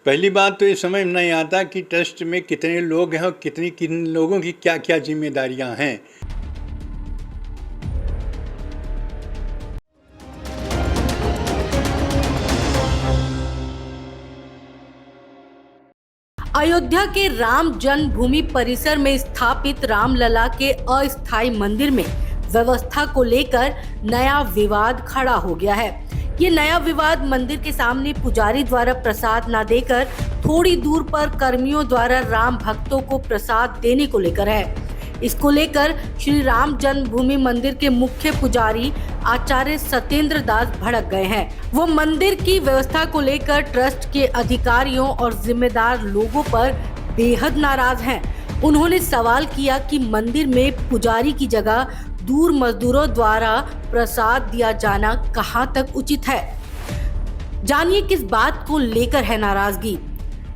पहली बात तो ये समझ में नहीं आता कि ट्रस्ट में कितने लोग हैं और किन लोगों की क्या क्या जिम्मेदारियां हैं। अयोध्या के राम जन्मभूमि परिसर में स्थापित रामलला के अस्थायी मंदिर में व्यवस्था को लेकर नया विवाद खड़ा हो गया है। ये नया विवाद मंदिर के सामने पुजारी द्वारा प्रसाद न देकर थोड़ी दूर पर कर्मियों द्वारा राम भक्तों को प्रसाद देने को लेकर है। इसको लेकर श्री राम जन्मभूमि मंदिर के मुख्य पुजारी आचार्य सत्येंद्र दास भड़क गए हैं। वो मंदिर की व्यवस्था को लेकर ट्रस्ट के अधिकारियों और जिम्मेदार लोगों पर बेहद नाराज हैं। उन्होंने सवाल किया कि मंदिर में पुजारी की जगह दूर मजदूरों द्वारा प्रसाद दिया जाना कहां तक उचित है। जानिए किस बात को लेकर है नाराजगी।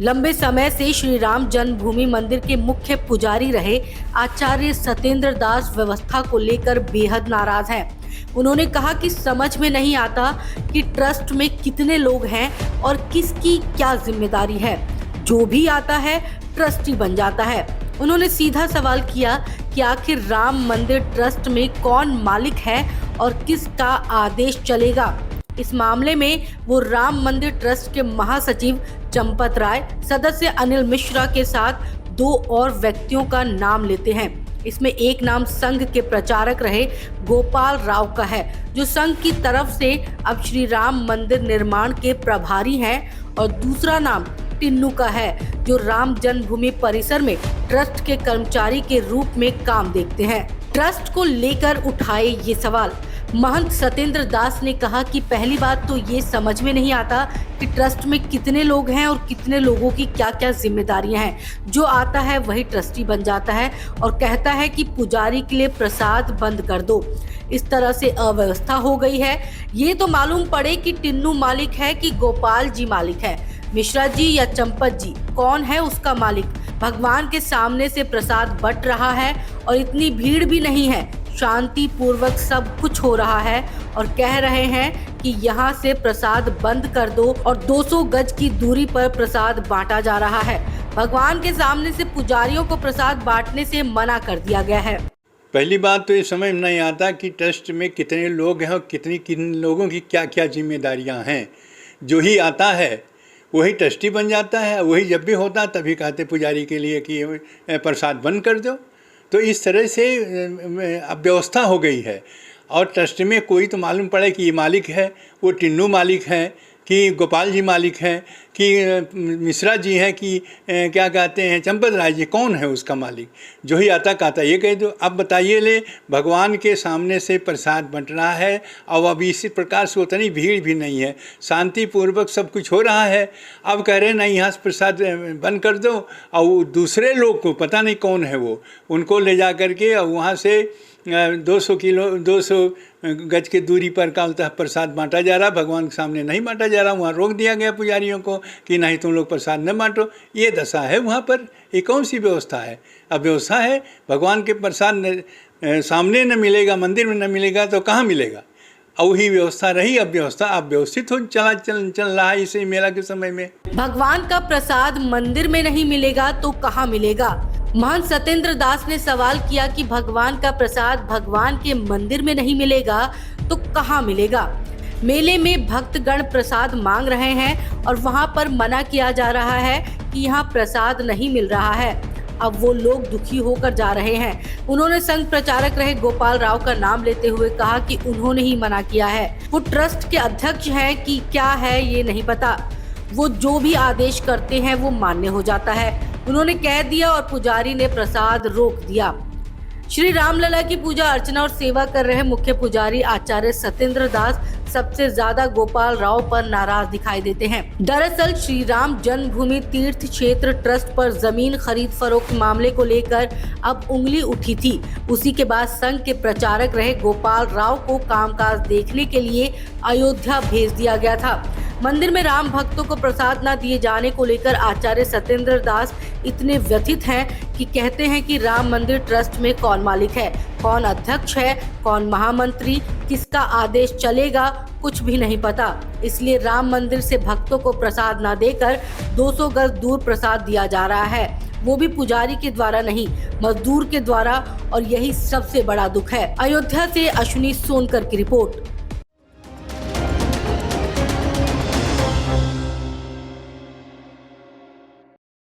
लंबे समय से श्री राम जन्मभूमि मंदिर के मुख्य पुजारी रहे आचार्य सत्येंद्र दास व्यवस्था को लेकर बेहद नाराज हैं। उन्होंने कहा कि समझ में नहीं आता कि ट्रस्ट में कितने लोग हैं और किसकी क्या जिम्मेदारी है। जो भी आता है ट्रस्टी बन जाता है। उन्होंने सीधा सवाल किया कि आखिर राम मंदिर ट्रस्ट में कौन मालिक है और किसका आदेश चलेगा। इस मामले में वो राम मंदिर ट्रस्ट के महासचिव चंपत राय, सदस्य अनिल मिश्रा के साथ दो और व्यक्तियों का नाम लेते हैं। इसमें एक नाम संघ के प्रचारक रहे गोपाल राव का है, जो संघ की तरफ से अब श्री राम मंदिर निर्माण के प्रभारी हैं, और दूसरा नाम टिन्नू का है, जो राम जन्मभूमि परिसर में ट्रस्ट के कर्मचारी के रूप में काम देखते हैं। ट्रस्ट को लेकर उठाए ये सवाल महंत सत्येंद्र दास ने कहा कि पहली बात तो ये समझ में नहीं आता कि ट्रस्ट में कितने लोग हैं और कितने लोगों की क्या क्या जिम्मेदारियां हैं। जो आता है वही ट्रस्टी बन जाता है और कहता है कि पुजारी के लिए प्रसाद बंद कर दो। इस तरह से अव्यवस्था हो गई है। ये तो मालूम पड़े कि टिन्नू मालिक है कि गोपाल जी मालिक है, मिश्रा जी या चंपत जी, कौन है उसका मालिक। भगवान के सामने से प्रसाद बंट रहा है और इतनी भीड़ भी नहीं है, शांति पूर्वक सब कुछ हो रहा है और कह रहे हैं कि यहाँ से प्रसाद बंद कर दो और 200 गज की दूरी पर प्रसाद बांटा जा रहा है। भगवान के सामने से पुजारियों को प्रसाद बांटने से मना कर दिया गया है। पहली बात तो ये समझ में नहीं आता कि ट्रस्ट में कितने लोग हैं और किन लोगों की क्या क्या जिम्मेदारियां हैं। जो ही आता है वही ट्रस्टी बन जाता है। वही जब भी होता है तभी कहते पुजारी के लिए कि प्रसाद बंद कर दो। तो इस तरह से अव्यवस्था हो गई है। और ट्रस्ट में कोई तो मालूम पड़े कि ये मालिक है, वो टिन्नू मालिक है कि गोपाल जी मालिक हैं कि मिश्रा जी हैं कि क्या कहते हैं चंपत राय जी, कौन है उसका मालिक। जो ही आता कहता ये कह दो। अब बताइए ले, भगवान के सामने से प्रसाद बंट रहा है और अब इसी प्रकार से उतनी भीड़ भी नहीं है, शांतिपूर्वक सब कुछ हो रहा है। अब कह रहे नहीं यहाँ से प्रसाद बंद कर दो और दूसरे लोग को पता नहीं कौन है वो, उनको ले जा करके और वहाँ से 200 गज के दूरी पर का प्रसाद बांटा जा रहा। भगवान के सामने नहीं बांटा जा रहा। वहाँ रोक दिया गया पुजारियों को कि नहीं तुम लोग प्रसाद न बांटो। ये दशा है वहाँ पर। ये कौन सी व्यवस्था है? अब व्यवस्था है भगवान के प्रसाद सामने न मिलेगा, मंदिर में न मिलेगा तो कहाँ मिलेगा। और वही व्यवस्था रही। अब व्यवस्था अब व्यवस्थित हो चल रहा है इसे मेला के समय में। भगवान का प्रसाद मंदिर में नहीं मिलेगा तो कहाँ मिलेगा। महंत सत्येंद्र दास ने सवाल किया कि भगवान का प्रसाद भगवान के मंदिर में नहीं मिलेगा तो कहाँ मिलेगा। मेले में भक्तगण प्रसाद मांग रहे हैं और वहाँ पर मना किया जा रहा है कि यहाँ प्रसाद नहीं मिल रहा है। अब वो लोग दुखी होकर जा रहे हैं। उन्होंने संघ प्रचारक रहे गोपाल राव का नाम लेते हुए कहा कि उन्होंने ही मना किया है। वो ट्रस्ट के अध्यक्ष हैं कि क्या है ये नहीं पता। वो जो भी आदेश करते हैं वो मान्य हो जाता है। उन्होंने कह दिया और पुजारी ने प्रसाद रोक दिया। श्री रामलला की पूजा अर्चना और सेवा कर रहे मुख्य पुजारी आचार्य सत्येंद्र दास सबसे ज्यादा गोपाल राव पर नाराज दिखाई देते हैं। दरअसल श्री राम जन्मभूमि तीर्थ क्षेत्र ट्रस्ट पर जमीन खरीद फरोख्त मामले को लेकर अब उंगली उठी थी। उसी के बाद संघ के प्रचारक रहे गोपाल राव को कामकाज देखने के लिए अयोध्या भेज दिया गया था। मंदिर में राम भक्तों को प्रसाद न दिए जाने को लेकर आचार्य सत्येंद्र दास इतने व्यथित हैं कि कहते हैं कि राम मंदिर ट्रस्ट में कौन मालिक है, कौन अध्यक्ष है, कौन महामंत्री, किसका आदेश चलेगा कुछ भी नहीं पता। इसलिए राम मंदिर से भक्तों को प्रसाद न देकर 200 गज दूर प्रसाद दिया जा रहा है, वो भी पुजारी के द्वारा नहीं, मजदूर के द्वारा। और यही सबसे बड़ा दुख है। अयोध्या से अश्विनी सोनकर की रिपोर्ट।